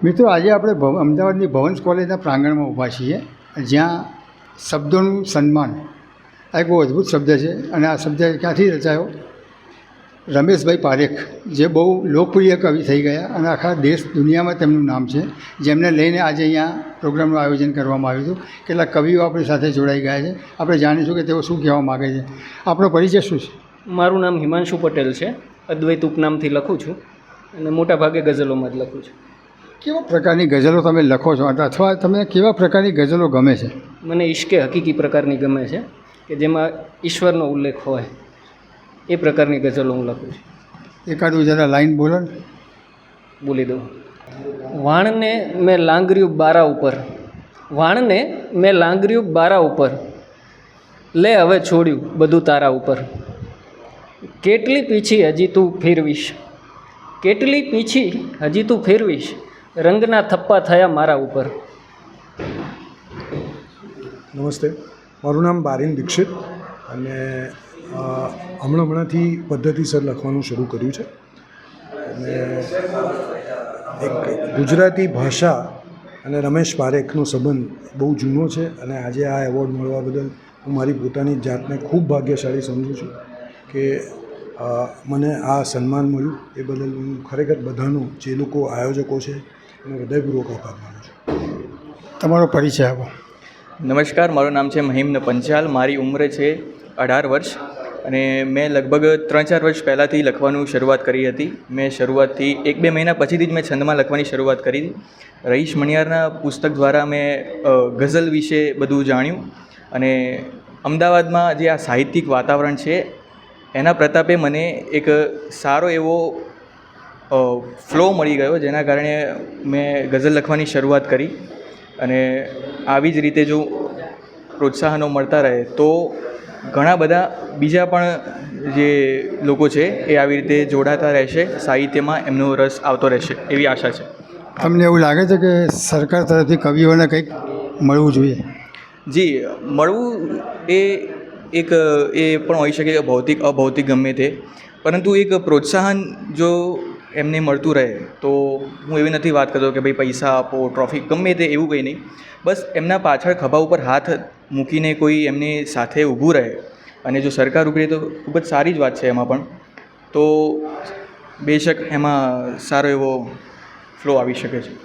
મિત્રો, આજે આપણે અમદાવાદની ભવન્સ કોલેજના પ્રાંગણમાં ઊભા છીએ, જ્યાં શબ્દોનું સન્માન આ એક બહુ અદ્ભુત શબ્દ છે. અને આ શબ્દ ક્યાંથી રચાયો? રમેશભાઈ પારેખ, જે બહુ લોકપ્રિય કવિ થઈ ગયા અને આખા દેશ દુનિયામાં તેમનું નામ છે, જેમને લઈને આજે અહીંયા પ્રોગ્રામનું આયોજન કરવામાં આવ્યું હતું. કેટલાક કવિઓ આપણી સાથે જોડાઈ ગયા છે. આપણે જાણીશું કે તેઓ શું કહેવા માગે છે. આપણો પરિચય શું છે? મારું નામ હિમાંશુ પટેલ છે. અદ્વૈત ઉપનામથી લખું છું અને મોટાભાગે ગઝલોમાં જ લખું છું. કેવા પ્રકારની ગઝલો તમે લખો છો, અથવા તમને કેવા પ્રકારની ગઝલો ગમે છે? મને ઇશ્કે હકીકી પ્રકારની ગમે છે, કે જેમાં ઈશ્વરનો ઉલ્લેખ હોય એ પ્રકારની ગઝલો હું લખું છું. એકાદું જરા લાઈન બોલો ને. બોલી દઉં. વાણને મેં લાંગર્યું બારા ઉપર, વાણને મેં લાંગર્યું બારા ઉપર, લે હવે છોડ્યું બધું તારા ઉપર. કેટલી પીછી હજી તું ફેરવીશ, કેટલી પીછી હજી તું ફેરવીશ, રંગના થપ્પા થયા મારા ઉપર. નમસ્તે, મારું નામ બારીન દીક્ષિત અને હમણાંથી પદ્ધતિસર લખવાનું શરૂ કર્યું છે. અને એક ગુજરાતી ભાષા અને રમેશ પારેખનો સંબંધ બહુ જૂનો છે અને આજે આ એવોર્ડ મળવા બદલ હું મારી પોતાની જાતને ખૂબ ભાગ્યશાળી સમજું છું કે મને આ સન્માન મળ્યું. એ બદલ હું ખરેખર બધાનો, જે લોકો આયોજકો છે, એને હૃદયપૂર્વક આભાર માનું છું. તમારો પરિચય આપો. નમસ્કાર, મારું નામ છે મહિમ્ન પંચાલ. મારી ઉંમર છે 18 વર્ષ અને મેં લગભગ 3-4 વર્ષ પહેલાંથી લખવાનું શરૂઆત કરી હતી. મેં શરૂઆતથી 1-2 મહિના પછીથી જ મેં છંદમાં લખવાની શરૂઆત કરી હતી. રહીશ મણિયારના પુસ્તક દ્વારા મેં ગઝલ વિશે બધું જાણ્યું અને અમદાવાદમાં જે આ સાહિત્યિક વાતાવરણ છે એના પ્રતાપે મને એક સારો એવો ફ્લો મળી ગયો, જેના કારણે મેં ગઝલ લખવાની શરૂઆત કરી. અને આવી જ રીતે જો પ્રોત્સાહનો મળતા રહે તો ઘણા બધા બીજા પણ જે લોકો છે એ આવી રીતે જોડાતા રહેશે, સાહિત્યમાં એમનો રસ આવતો રહેશે એવી આશા છે. તમને એવું લાગે છે કે સરકાર તરફથી કવિઓને કંઈક મળવું જોઈએ? જી, મળવું એ એક એ પણ હોઈ શકે, ભૌતિક અભૌતિક ગમે તે, પરંતુ એક પ્રોત્સાહન જો એમને મળતું રહે તો હું એવી નથી વાત કરતો કે ભાઈ પૈસા આપો, ટ્રોફી, ગમે તે એવું કંઈ નહીં. બસ એમના પાછળ ખભા ઉપર હાથ મૂકીને કોઈ એમની સાથે ઊભું રહે અને જો સરકાર ઊભી રહે તો ખૂબ જ સારી જ વાત છે. એમાં પણ તો બેશક એમાં સારો એવો ફ્લો આવી શકે છે.